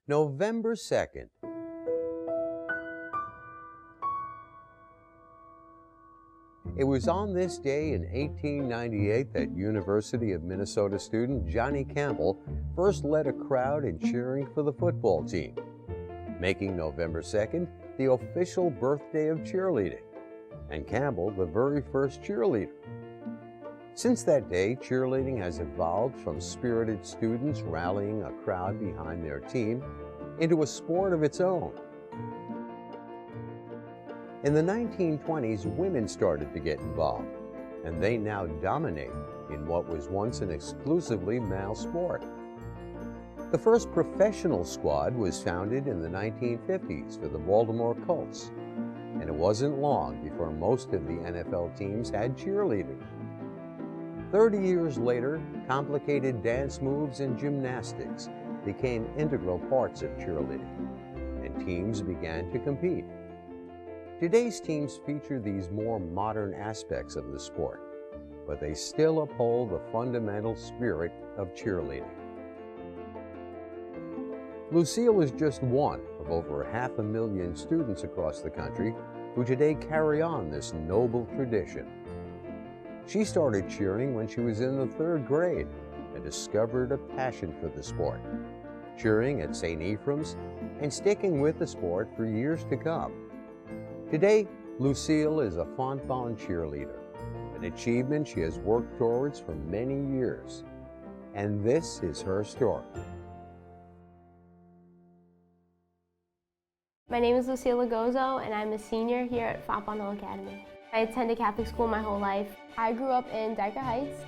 November 2nd. It was on this day in 1898 that University of Minnesota student Johnny Campbell first led a crowd in cheering for the football team, making November 2nd the official birthday of cheerleading, and Campbell the very first cheerleader. Since that day, cheerleading has evolved from spirited students rallying a crowd behind their team into a sport of its own. In the 1920s, women started to get involved, and they now dominate in what was once an exclusively male sport. The first professional squad was founded in the 1950s for the Baltimore Colts, and it wasn't long before most of the NFL teams had cheerleaders. 30 years later, complicated dance moves and gymnastics became integral parts of cheerleading, and teams began to compete. Today's teams feature these more modern aspects of the sport, but they still uphold the fundamental spirit of cheerleading. Lucille is just one of over 500,000 students across the country who today carry on this noble tradition. She started cheering when she was in the 3rd grade and discovered a passion for the sport, cheering at St. Ephraim's and sticking with the sport for years to come. Today, Lucille is a Fontbonne cheerleader, an achievement she has worked towards for many years. And this is her story. My name is Lucille Logozzo, and I'm a senior here at Fontbonne Hall Academy. I attended Catholic school my whole life. I grew up in Dyker Heights.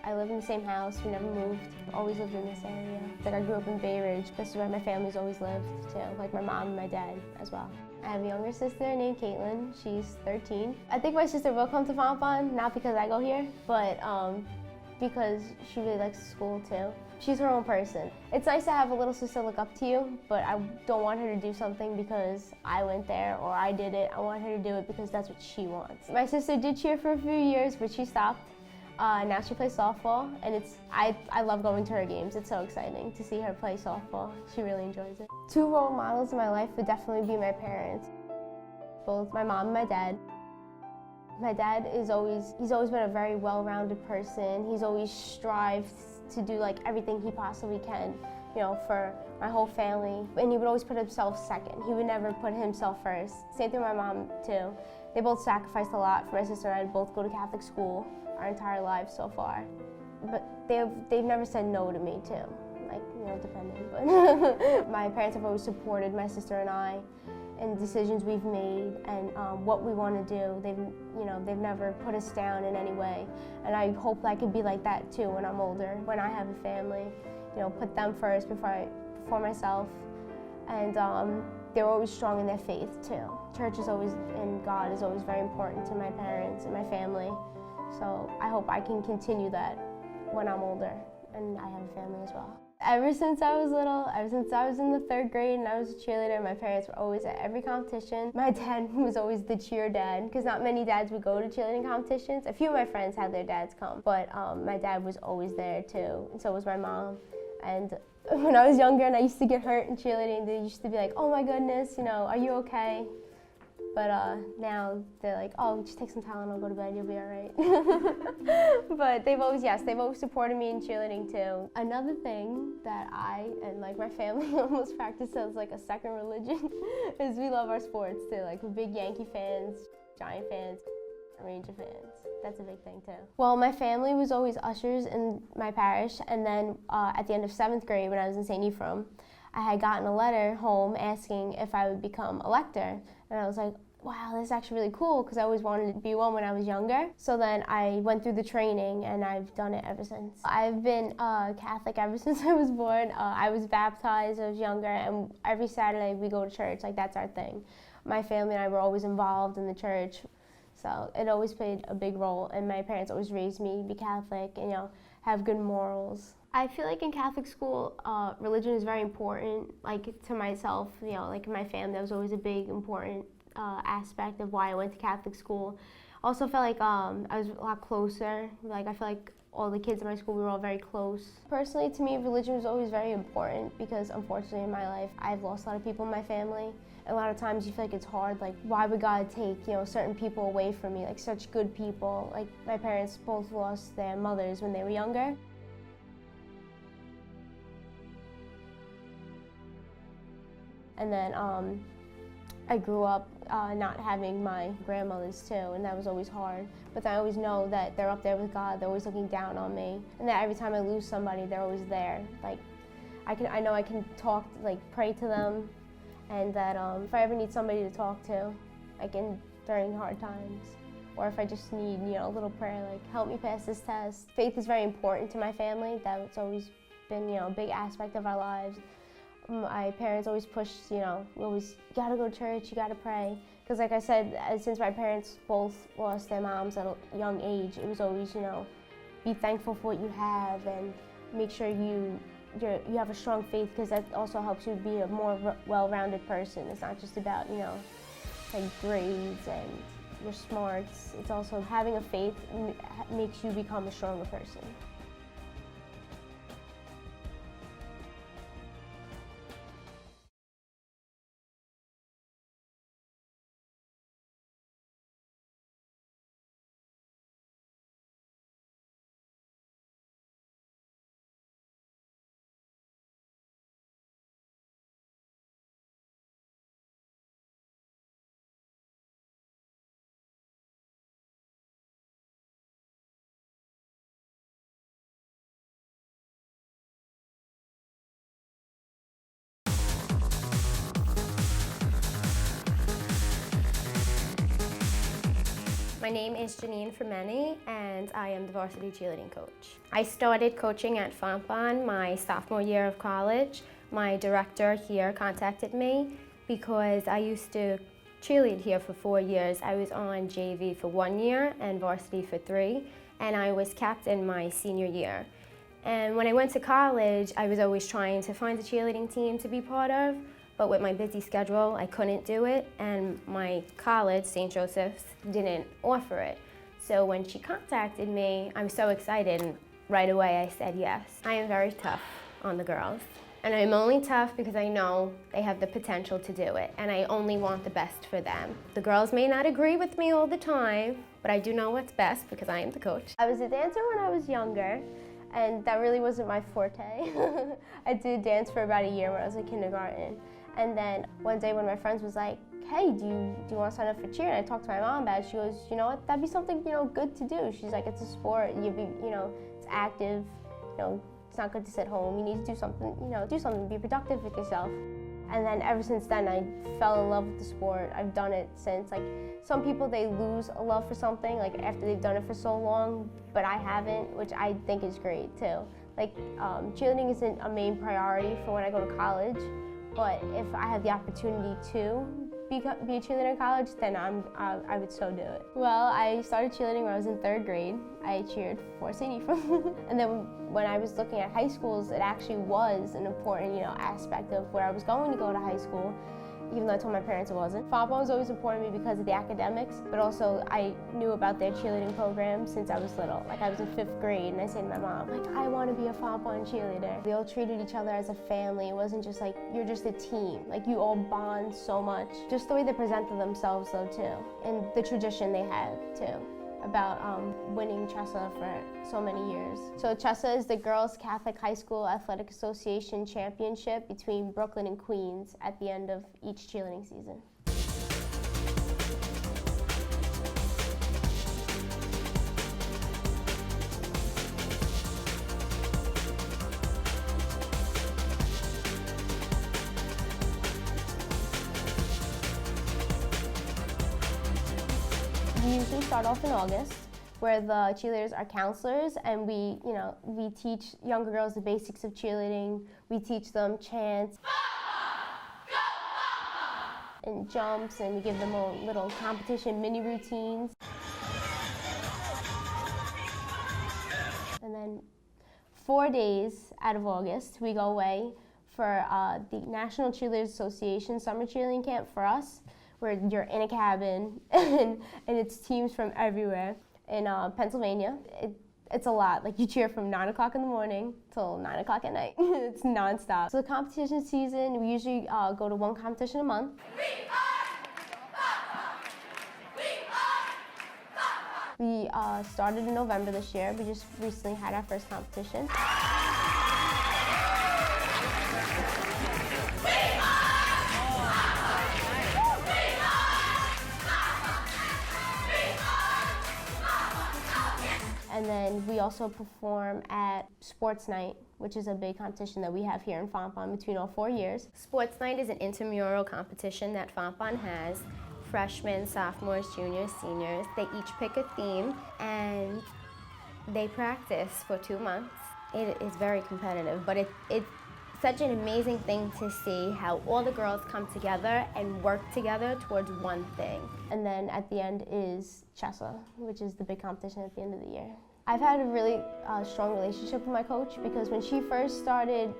I live in the same house. We never moved. Always lived in this area. I grew up in Bay Ridge. This is where my family's always lived too, like my mom and my dad as well. I have a younger sister named Caitlin. She's 13. I think my sister will come to Fontbonne, not because I go here, but because she really likes school too. She's her own person. It's nice to have a little sister look up to you, but I don't want her to do something because I went there or I did it. I want her to do it because that's what she wants. My sister did cheer for a few years, but she stopped. Now she plays softball, and I love going to her games. It's so exciting to see her play softball. She really enjoys it. 2 role models in my life would definitely be my parents, both my mom and my dad. My dad he's always been a very well-rounded person. He's always strived to do like everything he possibly can, you know, for my whole family. And he would always put himself second. He would never put himself first. Same thing with my mom too. They both sacrificed a lot for my sister and I. Both go to Catholic school our entire lives so far. But they've never said no to me too. Like, you know, depending. But my parents have always supported my sister and I and decisions we've made and what we want to do. They've never put us down in any way. And I hope I could be like that too when I'm older, when I have a family. You know, put them first before myself. And they're always strong in their faith too. Church is always, and God is always very important to my parents and my family. So I hope I can continue that when I'm older and I have a family as well. Ever since I was little, ever since I was in the 3rd grade and I was a cheerleader, my parents were always at every competition. My dad was always the cheer dad, because not many dads would go to cheerleading competitions. A few of my friends had their dads come, but my dad was always there too, and so was my mom. And when I was younger and I used to get hurt in cheerleading, they used to be like, oh my goodness, you know, are you okay? But now they're like, oh, just take some Tylenol, go to bed, you'll be all right. But they've always supported me in cheerleading too. Another thing that I and like my family almost practice as like a second religion is we love our sports too. Like we're big Yankee fans, Giant fans, Ranger fans. That's a big thing too. Well, my family was always ushers in my parish, and then at the end of 7th grade when I was in St. Ephraim, I had gotten a letter home asking if I would become a lector, and I was like, wow, this is actually really cool, because I always wanted to be one when I was younger. So then I went through the training, and I've done it ever since. I've been Catholic ever since I was born. I was baptized when I was younger, and every Saturday we go to church. Like, that's our thing. My family and I were always involved in the church, so it always played a big role, and my parents always raised me to be Catholic and, you know, have good morals. I feel like in Catholic school, religion is very important. Like, to myself, you know, like in my family, that was always a big, important aspect of why I went to Catholic school. Also felt like I was a lot closer. Like I feel like all the kids in my school, we were all very close. Personally, to me, religion was always very important because unfortunately in my life, I've lost a lot of people in my family. And a lot of times you feel like it's hard, like why would God take, certain people away from me, like such good people. Like my parents both lost their mothers when they were younger. And then I grew up not having my grandmothers too, and that was always hard. But then I always know that they're up there with God, they're always looking down on me, and that every time I lose somebody, they're always there. Like, I know I can talk, like pray to them, and that if I ever need somebody to talk to, like during hard times, or if I just need, a little prayer, like help me pass this test. Faith is very important to my family. That's always been, a big aspect of our lives. My parents always pushed, you gotta go to church, you gotta pray. Because like I said, since my parents both lost their moms at a young age, it was always, be thankful for what you have and make sure you have a strong faith, because that also helps you be a more well-rounded person. It's not just about, like grades and your smarts. It's also having a faith makes you become a stronger person. My name is Janine Fermeni, and I am the varsity cheerleading coach. I started coaching at Fontbonne my sophomore year of college. My director here contacted me because I used to cheerlead here for 4 years. I was on JV for 1 year and varsity for 3, and I was captain my senior year. And when I went to college, I was always trying to find a cheerleading team to be part of, but with my busy schedule, I couldn't do it, and my college, St. Joseph's, didn't offer it. So when she contacted me, I was so excited, and right away I said yes. I am very tough on the girls, and I'm only tough because I know they have the potential to do it, and I only want the best for them. The girls may not agree with me all the time, but I do know what's best because I am the coach. I was a dancer when I was younger, and that really wasn't my forte. I did dance for about a year when I was in kindergarten. And then one day when my friends was like, hey, do you want to sign up for cheer? And I talked to my mom about it. She goes, you know what, that'd be something, good to do. She's like, it's a sport, it's active, it's not good to sit home. You need to do something, be productive with yourself. And then ever since then, I fell in love with the sport. I've done it since. Like, some people, they lose a love for something, like after they've done it for so long, but I haven't, which I think is great too. Like, cheerleading isn't a main priority for when I go to college, but if I have the opportunity to be a cheerleader in college, then I would so do it. Well, I started cheerleading when I was in 3rd grade. I cheered for St. Ephraim. And then when I was looking at high schools, it actually was an important, aspect of where I was going to go to high school, even though I told my parents it wasn't. Fontbonne was always important to me because of the academics, but also I knew about their cheerleading program since I was little. Like, I was in 5th grade, and I said to my mom, like, I want to be a Fontbonne cheerleader. They all treated each other as a family. It wasn't just like, you're just a team. Like, you all bond so much. Just the way they presented themselves, though, too, and the tradition they had, too, about winning Chessa for so many years. So Chessa is the Girls Catholic High School Athletic Association Championship between Brooklyn and Queens at the end of each cheerleading season. We usually start off in August, where the cheerleaders are counselors, and we teach younger girls the basics of cheerleading. We teach them chants and jumps, and we give them a little competition mini routines. And then 4 days out of August, we go away for the National Cheerleaders Association Summer Cheerleading Camp for us, where you're in a cabin and it's teams from everywhere. In Pennsylvania, it's a lot. Like you cheer from 9 o'clock in the morning till 9 o'clock at night. It's nonstop. So the competition season, we usually go to one competition a month. We started in November this year. We just recently had our first competition. And then we also perform at Sports Night, which is a big competition that we have here in Fontbonne between all 4 years. Sports Night is an intramural competition that Fontbonne has. Freshmen, sophomores, juniors, seniors, they each pick a theme and they practice for 2 months. It is very competitive, but it's such an amazing thing to see how all the girls come together and work together towards one thing. And then at the end is Chessa, which is the big competition at the end of the year. I've had a really strong relationship with my coach because when she first started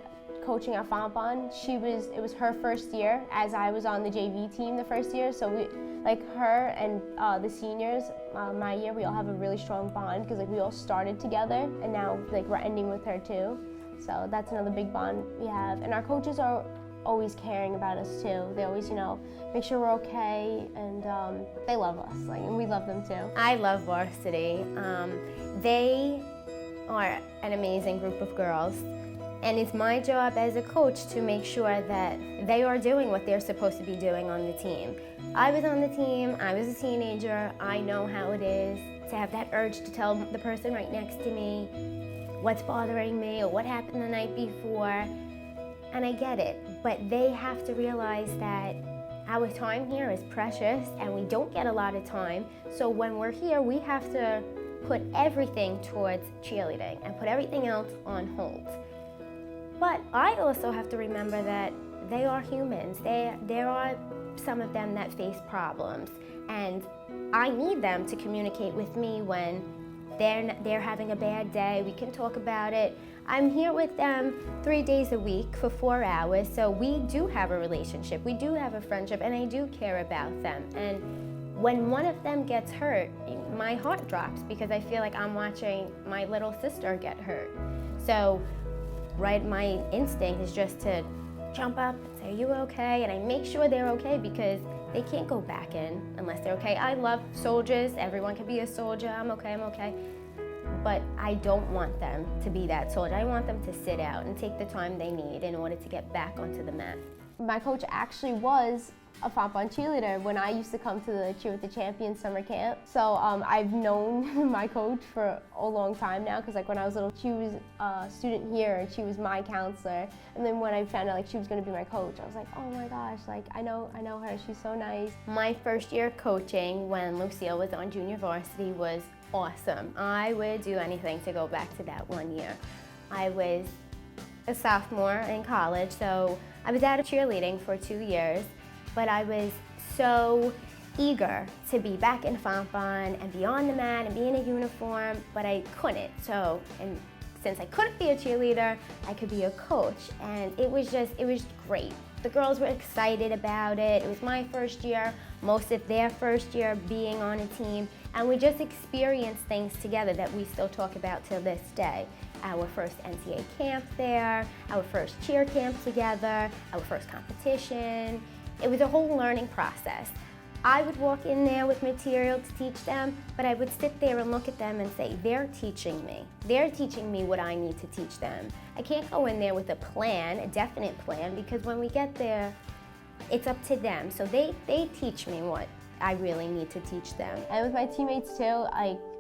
coaching at Fontbonne, it was her first year, as I was on the JV team the first year. So we, like her and the seniors, my year, we all have a really strong bond because like we all started together, and now like we're ending with her too. So that's another big bond we have. And our coaches are always caring about us too. They always, make sure we're okay, and they love us, and we love them too. I love varsity. They are an amazing group of girls, and it's my job as a coach to make sure that they are doing what they're supposed to be doing on the team. I was on the team, I was a teenager, I know how it is to have that urge to tell the person right next to me what's bothering me or what happened the night before, and I get it, but they have to realize that our time here is precious and we don't get a lot of time, so when we're here we have to put everything towards cheerleading and put everything else on hold. But I also have to remember that they are humans. There are some of them that face problems, and I need them to communicate with me when they're having a bad day. We can talk about it. I'm here with them 3 days a week for 4 hours, so we do have a relationship. We do have a friendship, and I do care about them. And when one of them gets hurt, my heart drops because I feel like I'm watching my little sister get hurt. So, my instinct is just to jump up and say, "Are you okay?" And I make sure they're okay because they can't go back in unless they're okay. I love soldiers. Everyone can be a soldier. I'm okay. But I don't want them to be that soldier. I want them to sit out and take the time they need in order to get back onto the mat. My coach actually was a Fontbonne cheerleader when I used to come to the Cheer with the Champions summer camp. So I've known my coach for a long time now because when I was little, she was a student here and she was my counselor. And then when I found out she was going to be my coach, I was like, oh my gosh, I know her. She's so nice. My first year coaching when Lucille was on junior varsity was awesome. I would do anything to go back to that 1 year. I was a sophomore in college, so I was out of cheerleading for 2 years. But I was so eager to be back in Fontbonne and be on the mat and be in a uniform, but I couldn't. And since I couldn't be a cheerleader, I could be a coach, and it was great. The girls were excited about it. It was my first year, most of their first year being on a team, and we just experienced things together that we still talk about till this day. Our first NCAA camp there, our first cheer camp together, our first competition. It was a whole learning process. I would walk in there with material to teach them, but I would sit there and look at them and say, they're teaching me. They're teaching me what I need to teach them. I can't go in there with a plan, a definite plan, because when we get there, it's up to them. So they teach me what I really need to teach them. And with my teammates too,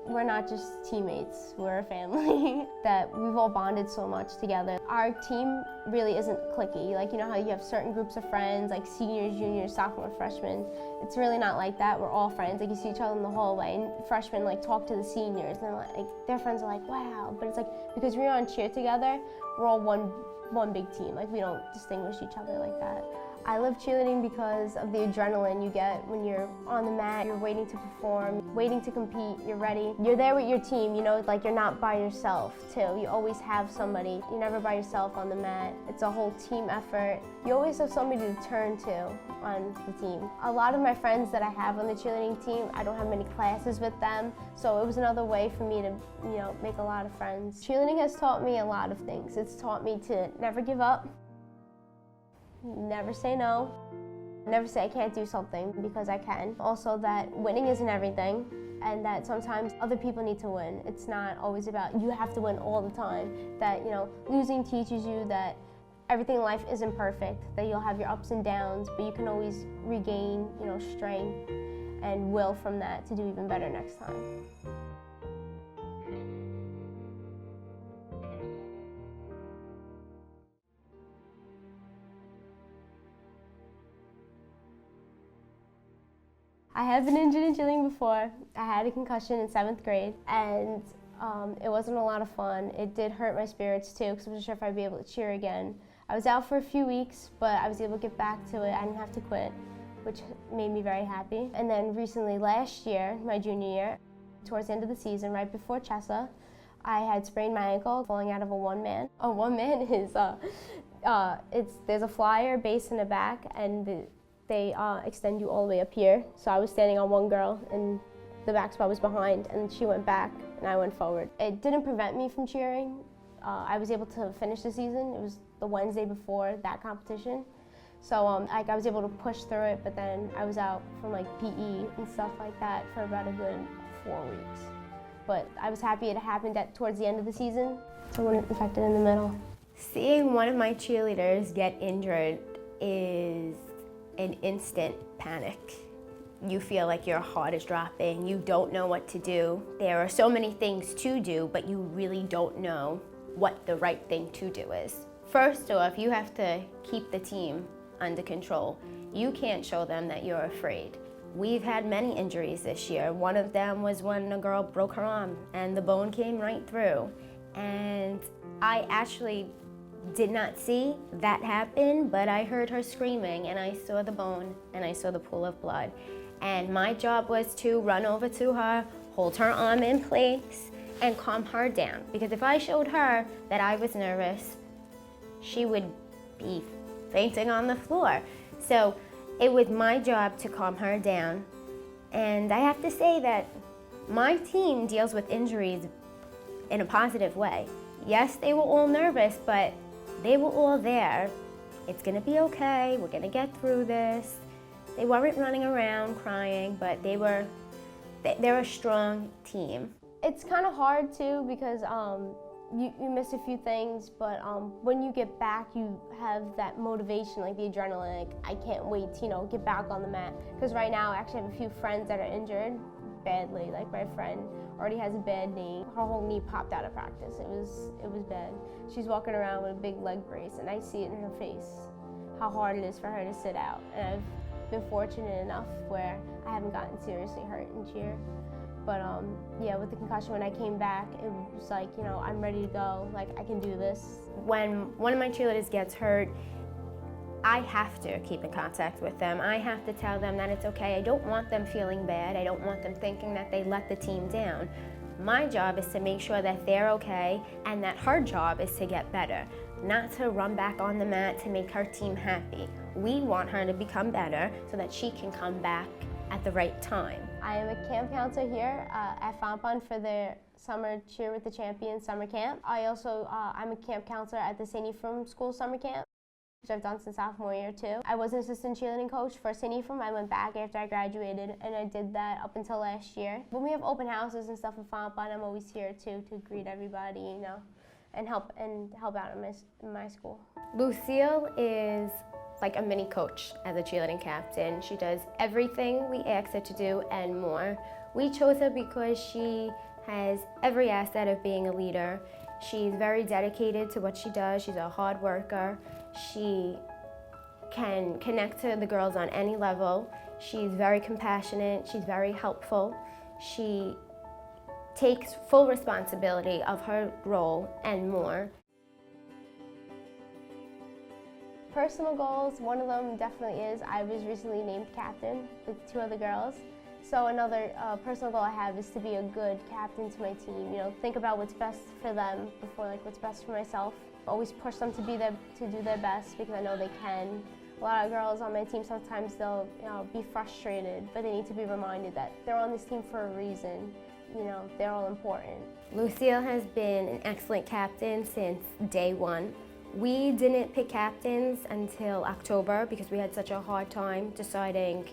we're not just teammates, we're a family that we've all bonded so much together. Our team really isn't cliquey. You know how you have certain groups of friends, like seniors, juniors, sophomore, freshmen. It's really not like that. We're all friends. You see each other in the hallway, and freshmen talk to the seniors, and their friends are like, wow. But it's because we're on cheer together, we're all one big team. We don't distinguish each other like that. I love cheerleading because of the adrenaline you get when you're on the mat, you're waiting to perform, waiting to compete, you're ready. You're there with your team, you know, like you're not by yourself too. You always have somebody. You're never by yourself on the mat. It's a whole team effort. You always have somebody to turn to on the team. A lot of my friends that I have on the cheerleading team, I don't have many classes with them, so it was another way for me to, you know, make a lot of friends. Cheerleading has taught me a lot of things. It's taught me to never give up, never say no, never say I can't do something because I can. Also that winning isn't everything and that sometimes other people need to win. It's not always about you have to win all the time. That, you know, losing teaches you that everything in life isn't perfect, that you'll have your ups and downs, but you can always regain, you know, strength and will from that to do even better next time. I have been injured in cheerleading before. I had a concussion in 7th grade, and it wasn't a lot of fun. It did hurt my spirits too, because I wasn't sure if I'd be able to cheer again. I was out for a few weeks, but I was able to get back to it. I didn't have to quit, which made me very happy. And then recently, last year, my junior year, towards the end of the season, right before Chessa, I had sprained my ankle falling out of a one-man. A one-man is, there's a flyer base in the back, and they extend you all the way up here. So I was standing on one girl and the back spot was behind, and she went back and I went forward. It didn't prevent me from cheering. I was able to finish the season. It was the Wednesday before that competition. So I was able to push through it, but then I was out from like PE and stuff like that for about a good 4 weeks. But I was happy it happened towards the end of the season, so it wasn't affected in the middle. Seeing one of my cheerleaders get injured is an instant panic. You feel like your heart is dropping, you don't know what to do. There are so many things to do, but you really don't know what the right thing to do is. First off, you have to keep the team under control. You can't show them that you're afraid. We've had many injuries this year. One of them was when a girl broke her arm and the bone came right through. And I actually did not see that happen, but I heard her screaming and I saw the bone and I saw the pool of blood. And my job was to run over to her, hold her arm in place, and calm her down. Because if I showed her that I was nervous, she would be fainting on the floor. So it was my job to calm her down. And I have to say that my team deals with injuries in a positive way. Yes, they were all nervous, but they were all there. It's gonna be okay, we're gonna get through this. They weren't running around crying, but they're a strong team. It's kind of hard too because you miss a few things, but when you get back, you have that motivation, like the adrenaline, like I can't wait to, you know, get back on the mat. Because right now, I actually have a few friends that are injured badly. Like my friend already has a bad knee. Her whole knee popped out of practice. It was bad. She's walking around with a big leg brace, and I see it in her face, how hard it is for her to sit out. And I've been fortunate enough where I haven't gotten seriously hurt in cheer. But yeah, with the concussion, when I came back, it was like, you know, I'm ready to go. Like, I can do this. When one of my cheerleaders gets hurt, I have to keep in contact with them. I have to tell them that it's okay. I don't want them feeling bad. I don't want them thinking that they let the team down. My job is to make sure that they're okay, and that her job is to get better, not to run back on the mat to make her team happy. We want her to become better so that she can come back at the right time. I am a camp counselor here at Fontbonne for their summer Cheer with the Champions summer camp. I also, I'm a camp counselor at the St. Ephraim School summer camp, which I've done since sophomore year too. I was an assistant cheerleading coach for St. Ephraim. I went back after I graduated, and I did that up until last year. When we have open houses and stuff in Fontbonne, I'm always here too to greet everybody, you know, and help out in my school. Lucille is like a mini coach as a cheerleading captain. She does everything we ask her to do and more. We chose her because she has every asset of being a leader. She's very dedicated to what she does. She's a hard worker. She can connect to the girls on any level. She's very compassionate. She's very helpful. She takes full responsibility of her role and more. Personal goals, one of them definitely is I was recently named captain with 2 other girls. So another personal goal I have is to be a good captain to my team. You know, think about what's best for them before like what's best for myself. Always push them to do their best because I know they can. A lot of girls on my team, sometimes they'll be frustrated, but they need to be reminded that they're on this team for a reason. You know, they're all important. Lucille has been an excellent captain since day one. We didn't pick captains until October because we had such a hard time deciding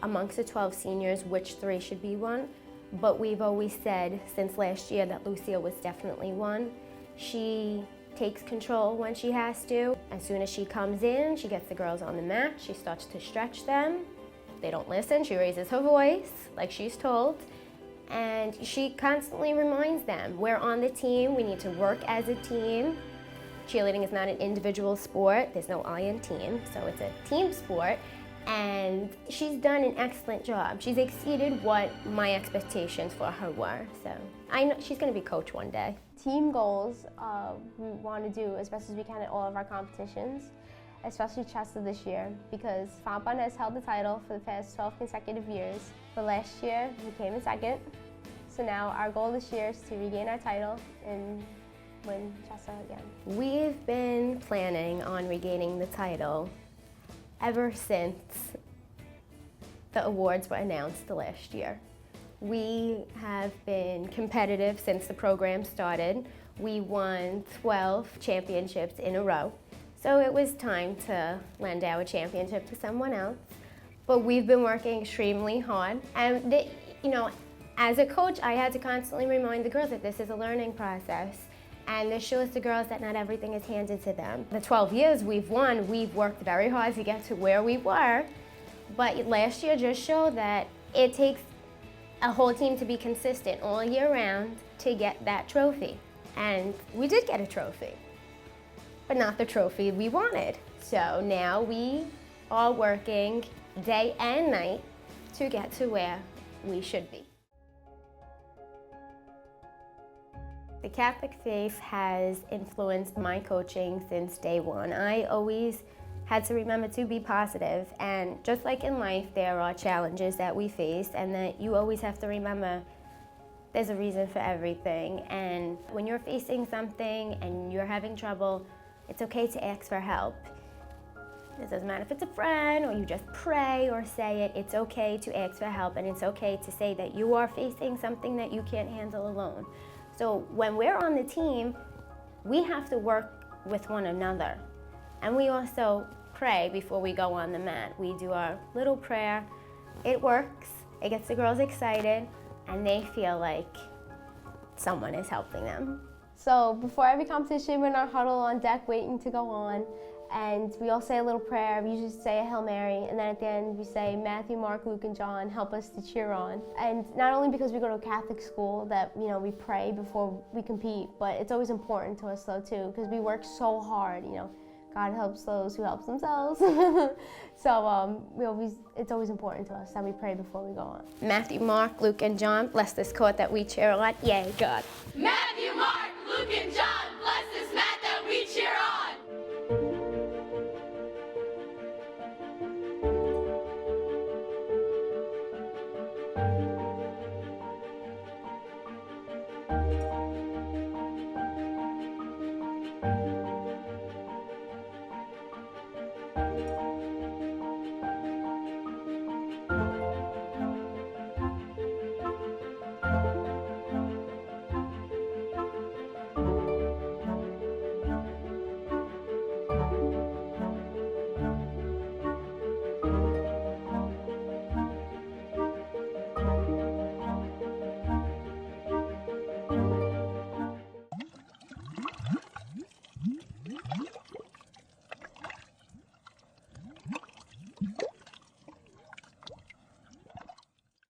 amongst the 12 seniors which 3 should be one. But we've always said since last year that Lucille was definitely one. She takes control when she has to. As soon as she comes in, she gets the girls on the mat, she starts to stretch them. If they don't listen, she raises her voice like she's told. And she constantly reminds them, we're on the team, we need to work as a team. Cheerleading is not an individual sport, there's no I in team, so it's a team sport. And she's done an excellent job. She's exceeded what my expectations for her were. So I know she's gonna be coach one day. Team goals, we want to do as best as we can at all of our competitions, especially Chester this year, because Fontbonne has held the title for the past 12 consecutive years. But last year, we came in second. So now our goal this year is to regain our title and win Chester again. We've been planning on regaining the title ever since the awards were announced last year. We have been competitive since the program started. We won 12 championships in a row. So it was time to lend our championship to someone else. But we've been working extremely hard. And you know, as a coach, I had to constantly remind the girls that this is a learning process. And this shows the girls that not everything is handed to them. The 12 years we've won, we've worked very hard to get to where we were. But last year just showed that it takes a whole team to be consistent all year round to get that trophy. And we did get a trophy, but not the trophy we wanted. So now we are working day and night to get to where we should be. The Catholic faith has influenced my coaching since day one. I always had to remember to be positive, and just like in life, there are challenges that we face, and that you always have to remember there's a reason for everything. And when you're facing something and you're having trouble, it's okay to ask for help. It doesn't matter if it's a friend or you just pray or say it, it's okay to ask for help, and it's okay to say that you are facing something that you can't handle alone. So when we're on the team, we have to work with one another. And we also pray before we go on the mat. We do our little prayer. It works, it gets the girls excited, and they feel like someone is helping them. So before every competition, we're in our huddle on deck waiting to go on. And we all say a little prayer. We usually say a Hail Mary, and then at the end we say Matthew, Mark, Luke, and John, help us to cheer on. And not only because we go to a Catholic school that we pray before we compete, but it's always important to us though too, because we work so hard. God helps those who help themselves. So it's always important to us that we pray before we go on. Matthew, Mark, Luke, and John, bless this court that we cheer on. Yay, God.